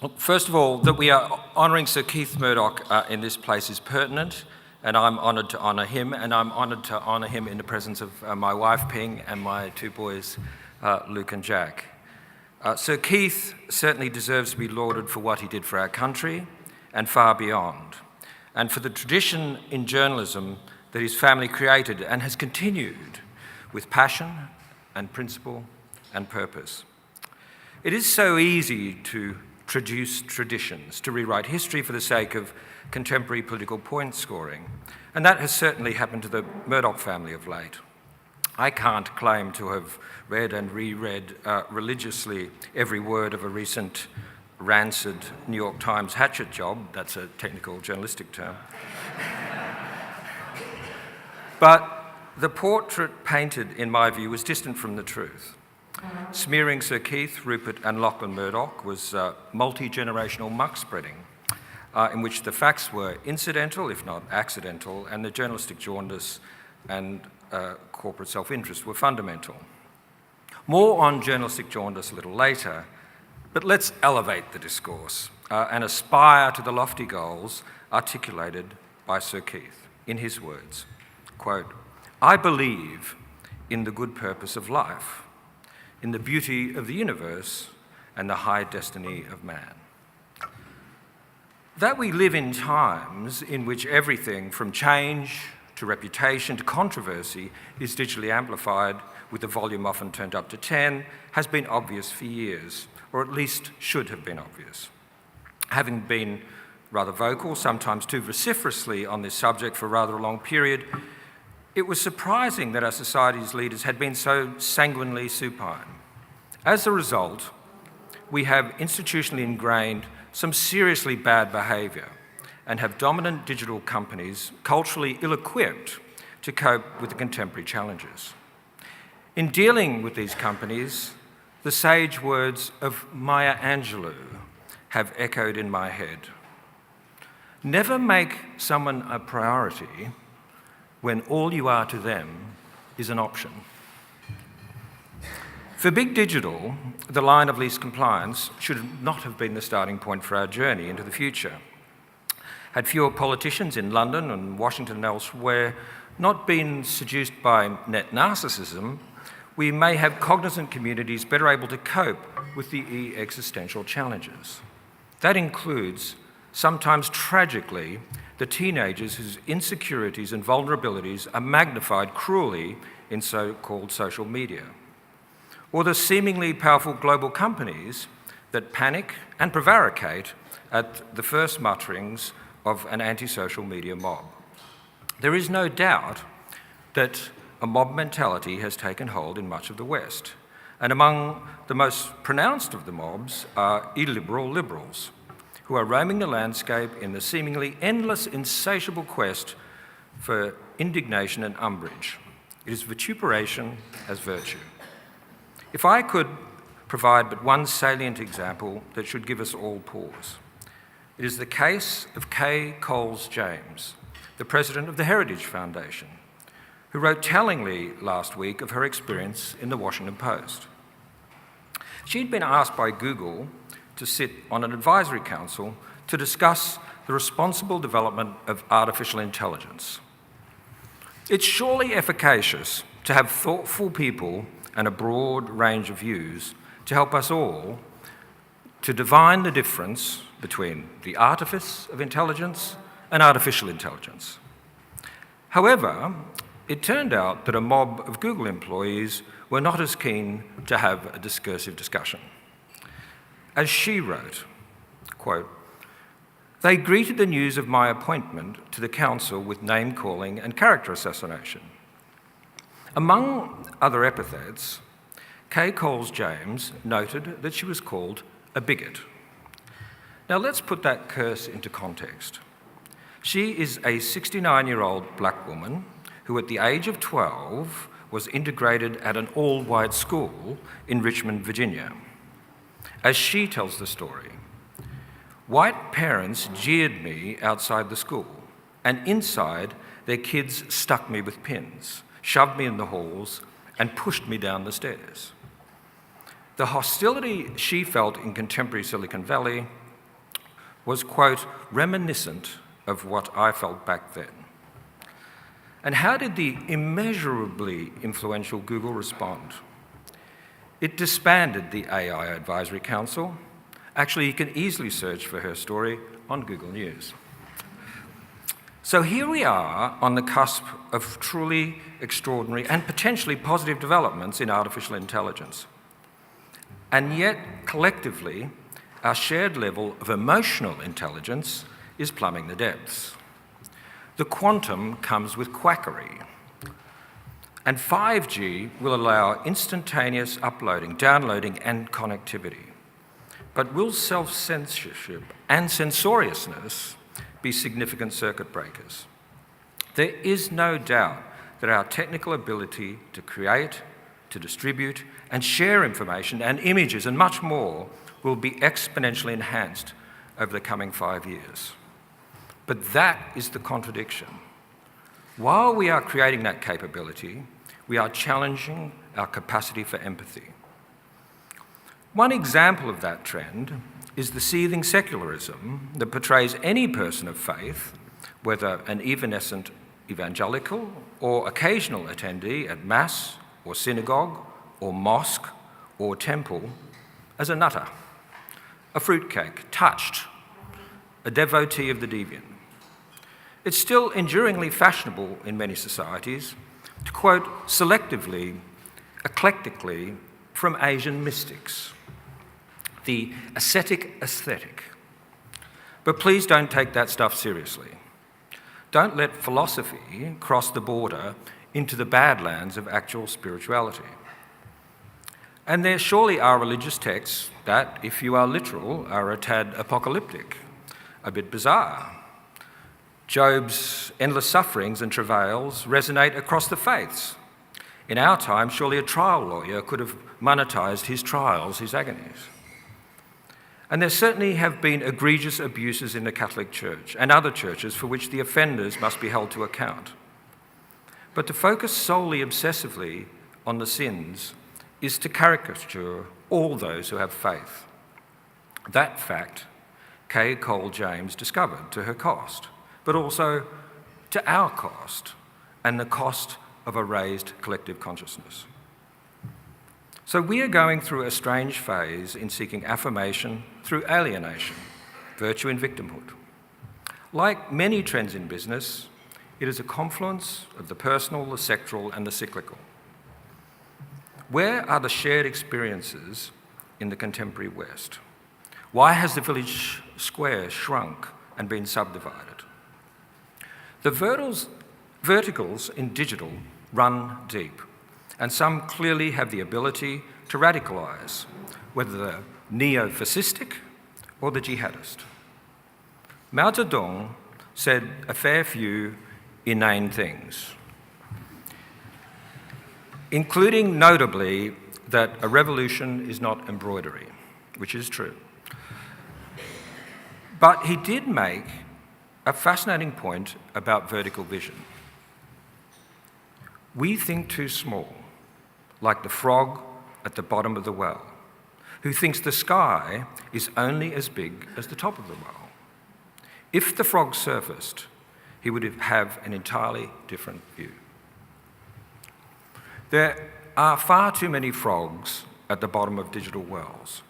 Well, first of all, that we are honouring Sir Keith Murdoch in this place is pertinent, and I'm honoured to honour him, and I'm honoured to honour him in the presence of my wife Ping and my two boys, Luke and Jack. Sir Keith certainly deserves to be lauded for what he did for our country and far beyond, and for the tradition in journalism that his family created and has continued with passion and principle and purpose. It is so easy to traduce traditions, to rewrite history for the sake of contemporary political point scoring, and that has certainly happened to the Murdoch family of late. I can't claim to have read and reread religiously every word of a recent rancid New York Times hatchet job, that's a technical journalistic term. But the portrait painted, in my view, was distant from the truth. Smearing Sir Keith, Rupert and Lachlan Murdoch was multi-generational muck-spreading, in which the facts were incidental, if not accidental, and the journalistic jaundice and corporate self-interest were fundamental. More on journalistic jaundice a little later, but let's elevate the discourse and aspire to the lofty goals articulated by Sir Keith in his words, quote, "I believe in the good purpose of life, in the beauty of the universe and the high destiny of man." That we live in times in which everything from change to reputation to controversy is digitally amplified, with the volume often turned up to 10, has been obvious for years, or at least should have been obvious. Having been rather vocal, sometimes too vociferously on this subject for rather a long period, it was surprising that our society's leaders had been so sanguinely supine. As a result, we have institutionally ingrained some seriously bad behaviour and have dominant digital companies culturally ill-equipped to cope with the contemporary challenges. In dealing with these companies, the sage words of Maya Angelou have echoed in my head. Never make someone a priority when all you are to them is an option. For big digital, the line of least compliance should not have been the starting point for our journey into the future. Had fewer politicians in London and Washington and elsewhere not been seduced by net narcissism, we may have cognizant communities better able to cope with the existential challenges. That includes, sometimes tragically, the teenagers whose insecurities and vulnerabilities are magnified cruelly in so-called social media, or the seemingly powerful global companies that panic and prevaricate at the first mutterings of an anti-social media mob. There is no doubt that a mob mentality has taken hold in much of the West, and among the most pronounced of the mobs are illiberal liberals, who are roaming the landscape in the seemingly endless, insatiable quest for indignation and umbrage. It is vituperation as virtue. If I could provide but one salient example that should give us all pause, it is the case of Kay Coles-James, the president of the Heritage Foundation, who wrote tellingly last week of her experience in the Washington Post. She'd been asked by Google to sit on an advisory council to discuss the responsible development of artificial intelligence. It's surely efficacious to have thoughtful people and a broad range of views to help us all to divine the difference between the artifice of intelligence and artificial intelligence. However, it turned out that a mob of Google employees were not as keen to have a discursive discussion. As she wrote, quote, "They greeted the news of my appointment to the council with name-calling and character assassination. Among other epithets, Kay Coles-James noted that she was called a bigot. Now let's put that curse into context. She is a 69-year-old black woman who at the age of 12 was integrated at an all-white school in Richmond, Virginia. As she tells the story, white parents jeered me outside the school, and inside their kids stuck me with pins, shoved me in the halls, and pushed me down the stairs. The hostility she felt in contemporary Silicon Valley was, quote, reminiscent of what I felt back then. And how did the immeasurably influential Google respond? It disbanded the AI Advisory Council. Actually, you can easily search for her story on Google News. So here we are on the cusp of truly extraordinary and potentially positive developments in artificial intelligence. And yet, collectively, our shared level of emotional intelligence is plumbing the depths. The quantum comes with quackery. And 5G will allow instantaneous uploading, downloading, and connectivity. But will self-censorship and censoriousness be significant circuit breakers? There is no doubt that our technical ability to create, to distribute, and share information and images and much more will be exponentially enhanced over the coming 5 years. But that is the contradiction. While we are creating that capability, we are challenging our capacity for empathy. One example of that trend is the seething secularism that portrays any person of faith, whether an evanescent evangelical or occasional attendee at mass or synagogue or mosque or temple, as a nutter, a fruitcake, touched, a devotee of the deviant. It's still enduringly fashionable in many societies to quote selectively, eclectically from Asian mystics, the ascetic aesthetic. But please don't take that stuff seriously. Don't let philosophy cross the border into the badlands of actual spirituality. And there surely are religious texts that, if you are literal, are a tad apocalyptic, a bit bizarre. Job's endless sufferings and travails resonate across the faiths. In our time, surely a trial lawyer could have monetised his trials, his agonies. And there certainly have been egregious abuses in the Catholic Church and other churches for which the offenders must be held to account. But to focus solely obsessively on the sins is to caricature all those who have faith. That fact, Kay Cole James discovered to her cost, but also to our cost and the cost of a raised collective consciousness. So we are going through a strange phase in seeking affirmation through alienation, virtue in victimhood. Like many trends in business, it is a confluence of the personal, the sectoral, and the cyclical. Where are the shared experiences in the contemporary West? Why has the village square shrunk and been subdivided? The verticals in digital run deep, and some clearly have the ability to radicalise, whether the neo-fascistic or the jihadist. Mao Zedong said a fair few inane things, including notably that a revolution is not embroidery, which is true. But he did make a fascinating point about vertical vision. We think too small, like the frog at the bottom of the well, who thinks the sky is only as big as the top of the well. If the frog surfaced, he would have an entirely different view. There are far too many frogs at the bottom of digital wells,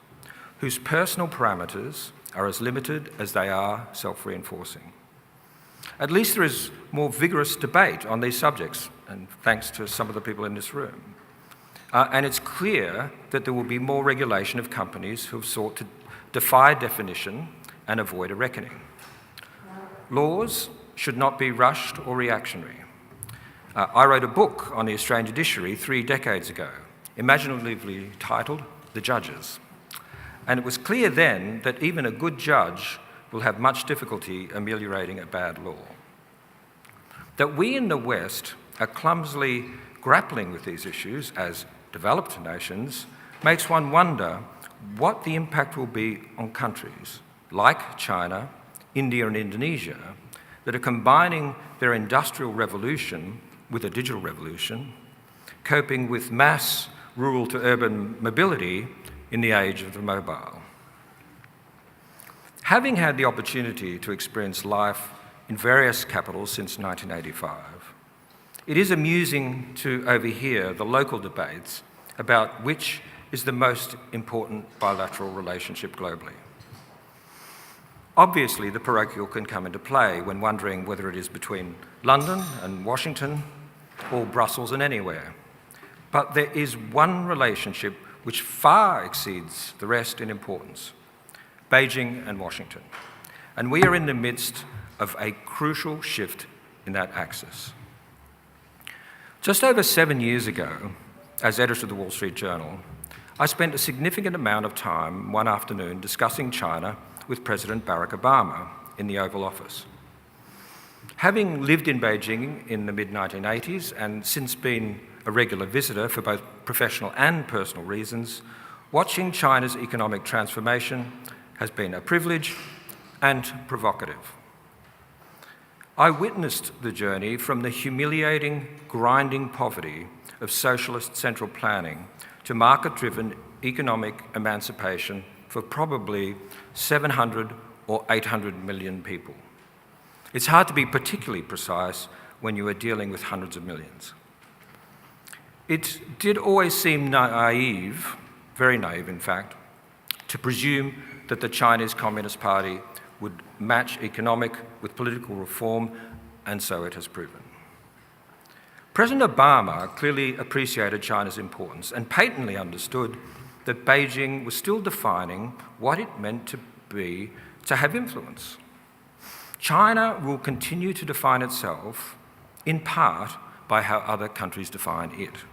whose personal parameters are as limited as they are self-reinforcing. At least there is more vigorous debate on these subjects, and thanks to some of the people in this room. And it's clear that there will be more regulation of companies who have sought to defy definition and avoid a reckoning. Laws should not be rushed or reactionary. I wrote a book on the Australian judiciary 3 decades ago, imaginatively titled The Judges. And it was clear then that even a good judge will have much difficulty ameliorating a bad law. That we in the West are clumsily grappling with these issues as developed nations makes one wonder what the impact will be on countries like China, India and Indonesia that are combining their industrial revolution with a digital revolution, coping with mass rural to urban mobility in the age of the mobile. Having had the opportunity to experience life in various capitals since 1985, it is amusing to overhear the local debates about which is the most important bilateral relationship globally. Obviously, the parochial can come into play when wondering whether it is between London and Washington or Brussels and anywhere. But there is one relationship which far exceeds the rest in importance: Beijing and Washington. And we are in the midst of a crucial shift in that axis. Just over 7 years ago, as editor of the Wall Street Journal, I spent a significant amount of time one afternoon discussing China with President Barack Obama in the Oval Office. Having lived in Beijing in the mid-1980s and since been a regular visitor for both professional and personal reasons, watching China's economic transformation has been a privilege and provocative. I witnessed the journey from the humiliating, grinding poverty of socialist central planning to market-driven economic emancipation for probably 700 or 800 million people. It's hard to be particularly precise when you are dealing with hundreds of millions. It did always seem naive, very naive in fact, to presume that the Chinese Communist Party would match economic with political reform, and so it has proven. President Obama clearly appreciated China's importance and patently understood that Beijing was still defining what it meant to be to have influence. China will continue to define itself, in part, by how other countries define it.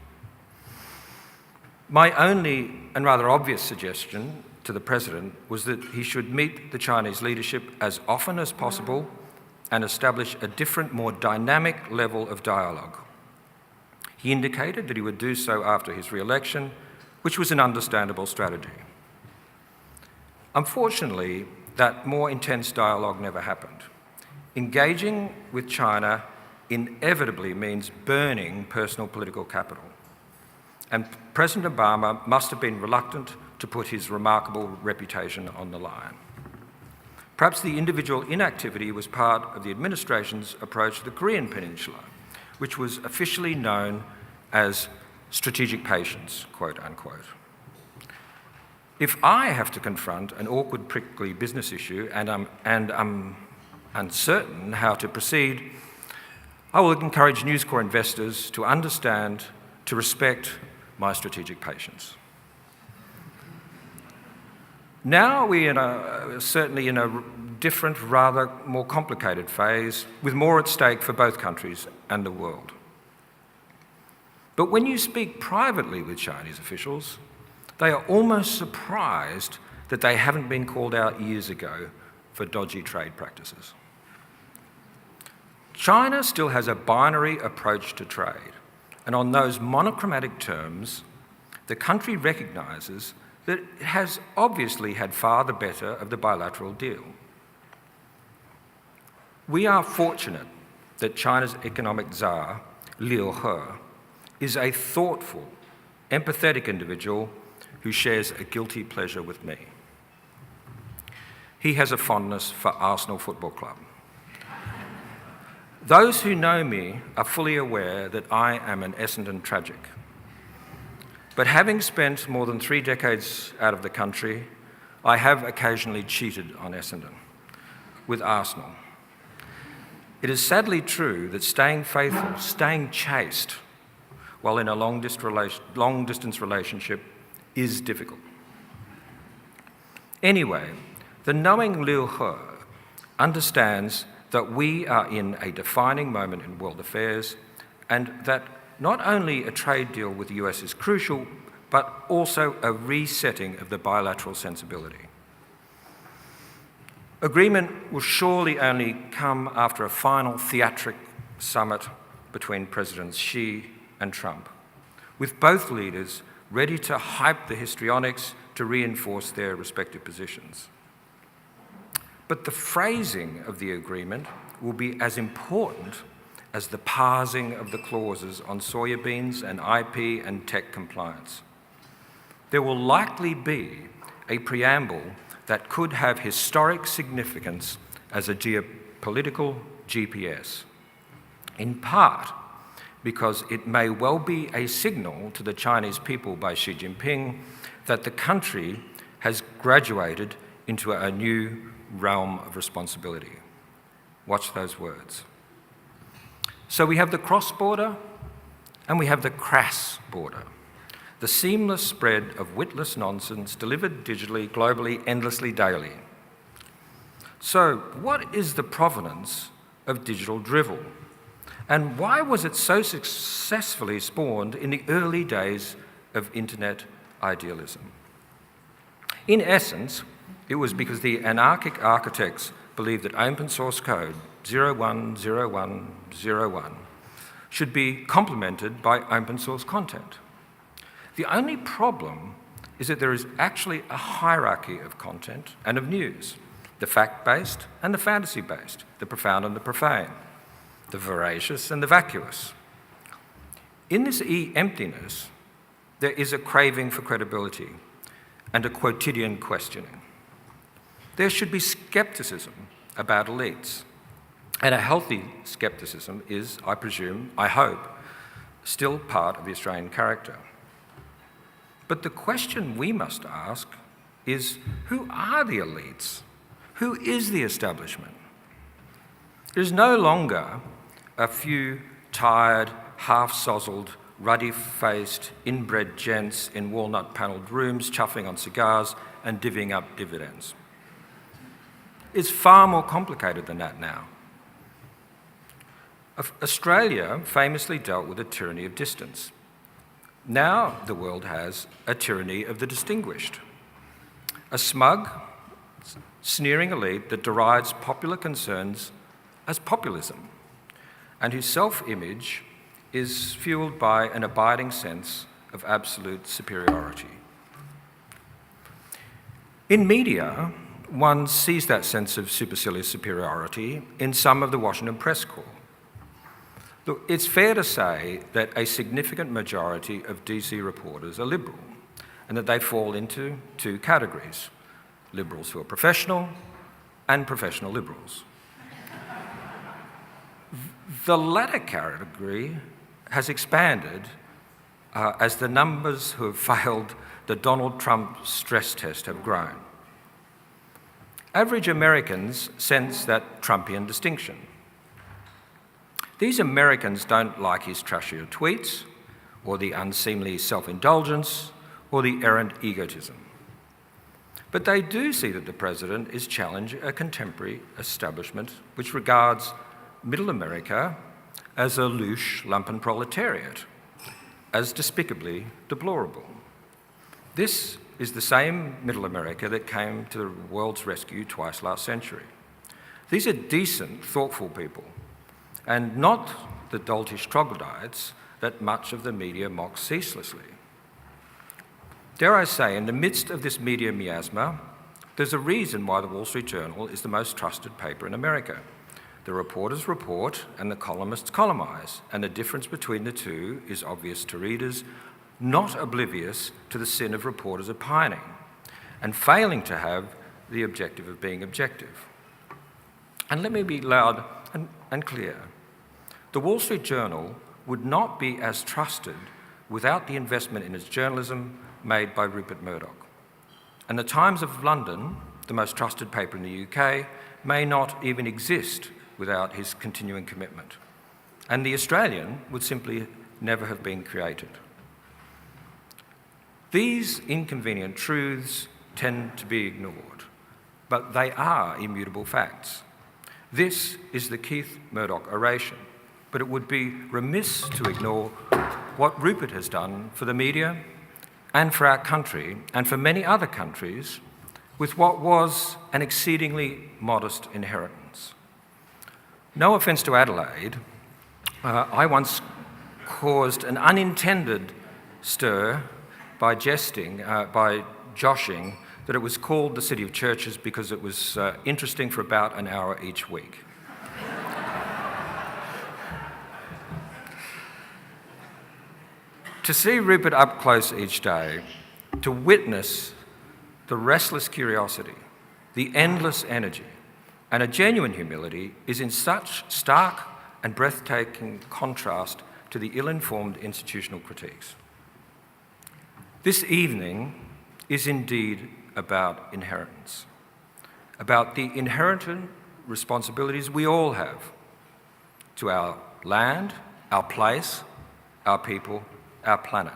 My only and rather obvious suggestion to the President was that he should meet the Chinese leadership as often as possible and establish a different, more dynamic level of dialogue. He indicated that he would do so after his re-election, which was an understandable strategy. Unfortunately, that more intense dialogue never happened. Engaging with China inevitably means burning personal political capital. And President Obama must have been reluctant to put his remarkable reputation on the line. Perhaps the individual inactivity was part of the administration's approach to the Korean Peninsula, which was officially known as strategic patience, quote unquote. If I have to confront an awkward, prickly business issue and I'm uncertain how to proceed, I will encourage News Corp investors to understand, to respect my strategic patience. Now we are certainly in a different, rather more complicated phase, with more at stake for both countries and the world. But when you speak privately with Chinese officials, they are almost surprised that they haven't been called out years ago for dodgy trade practices. China still has a binary approach to trade, and on those monochromatic terms, the country recognises that it has obviously had far the better of the bilateral deal. We are fortunate that China's economic czar, Liu He, is a thoughtful, empathetic individual who shares a guilty pleasure with me. He has a fondness for Arsenal Football Club. Those who know me are fully aware that I am an Essendon tragic. But having spent more than 3 decades out of the country, I have occasionally cheated on Essendon with Arsenal. It is sadly true that staying faithful, staying chaste, while in a long-distance relationship is difficult. Anyway, the knowing Liu He understands that we are in a defining moment in world affairs and that not only a trade deal with the US is crucial, but also a resetting of the bilateral sensibility. Agreement will surely only come after a final theatric summit between Presidents Xi and Trump, with both leaders ready to hype the histrionics to reinforce their respective positions. But the phrasing of the agreement will be as important as the parsing of the clauses on soybeans and IP and tech compliance. There will likely be a preamble that could have historic significance as a geopolitical GPS, in part because it may well be a signal to the Chinese people by Xi Jinping that the country has graduated into a new realm of responsibility. Watch those words. So we have the cross-border and we have the crass border, the seamless spread of witless nonsense delivered digitally, globally, endlessly, daily. So what is the provenance of digital drivel? And why was it so successfully spawned in the early days of internet idealism? In essence, it was because the anarchic architects believed that open source code 010101 should be complemented by open source content. The only problem is that there is actually a hierarchy of content and of news, the fact-based and the fantasy-based, the profound and the profane, the voracious and the vacuous. In this emptiness, there is a craving for credibility and a quotidian questioning. There should be skepticism about elites, and a healthy skepticism is, I presume, I hope, still part of the Australian character. But the question we must ask is, who are the elites? Who is the establishment? It is no longer a few tired, half-sozzled, ruddy-faced, inbred gents in walnut-panelled rooms chuffing on cigars and divvying up dividends. It's far more complicated than that now. Australia famously dealt with a tyranny of distance. Now the world has a tyranny of the distinguished. A smug, sneering elite that derides popular concerns as populism, and whose self-image is fueled by an abiding sense of absolute superiority. In media, one sees that sense of supercilious superiority in some of the Washington press corps. Look, it's fair to say that a significant majority of DC reporters are liberal, and that they fall into two categories: liberals who are professional and professional liberals. The latter category has expanded as the numbers who have failed the Donald Trump stress test have grown. Average Americans sense that Trumpian distinction. These Americans don't like his trashier tweets, or the unseemly self-indulgence, or the errant egotism. But they do see that the president is challenging a contemporary establishment which regards Middle America as a louche lumpenproletariat, as despicably deplorable. This is the same Middle America that came to the world's rescue twice last century. These are decent, thoughtful people, and not the doltish troglodytes that much of the media mocks ceaselessly. Dare I say, in the midst of this media miasma, there's a reason why the Wall Street Journal is the most trusted paper in America. The reporters report and the columnists columnize, and the difference between the two is obvious to readers, not oblivious to the sin of reporters opining and failing to have the objective of being objective. And let me be loud and clear. The Wall Street Journal would not be as trusted without the investment in its journalism made by Rupert Murdoch. And the Times of London, the most trusted paper in the UK, may not even exist without his continuing commitment. And the Australian would simply never have been created. These inconvenient truths tend to be ignored, but they are immutable facts. This is the Keith Murdoch Oration, but it would be remiss to ignore what Rupert has done for the media and for our country and for many other countries with what was an exceedingly modest inheritance. No offence to Adelaide, I once caused an unintended stir by joshing that it was called the City of Churches because it was interesting for about an hour each week. To see Rupert up close each day, to witness the restless curiosity, the endless energy, and a genuine humility is in such stark and breathtaking contrast to the ill-informed institutional critiques. This evening is indeed about inheritance, about the inherent responsibilities we all have to our land, our place, our people, our planet.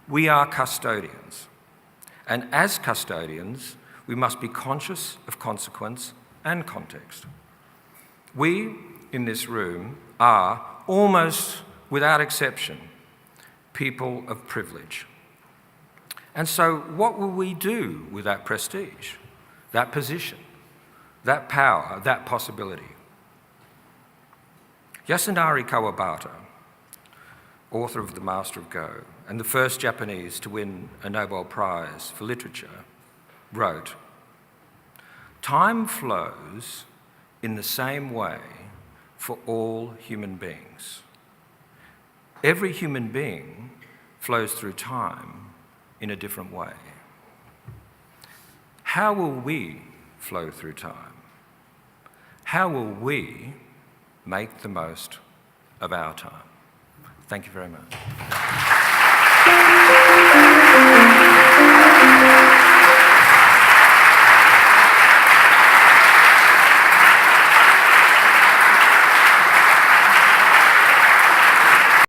We are custodians, and as custodians, we must be conscious of consequence and context. We, in this room, are, almost without exception, people of privilege. And so what will we do with that prestige, that position, that power, that possibility? Yasunari Kawabata, author of The Master of Go, and the first Japanese to win a Nobel Prize for literature, wrote, "Time flows in the same way for all human beings. Every human being flows through time in a different way." How will we flow through time? How will we make the most of our time? Thank you very much.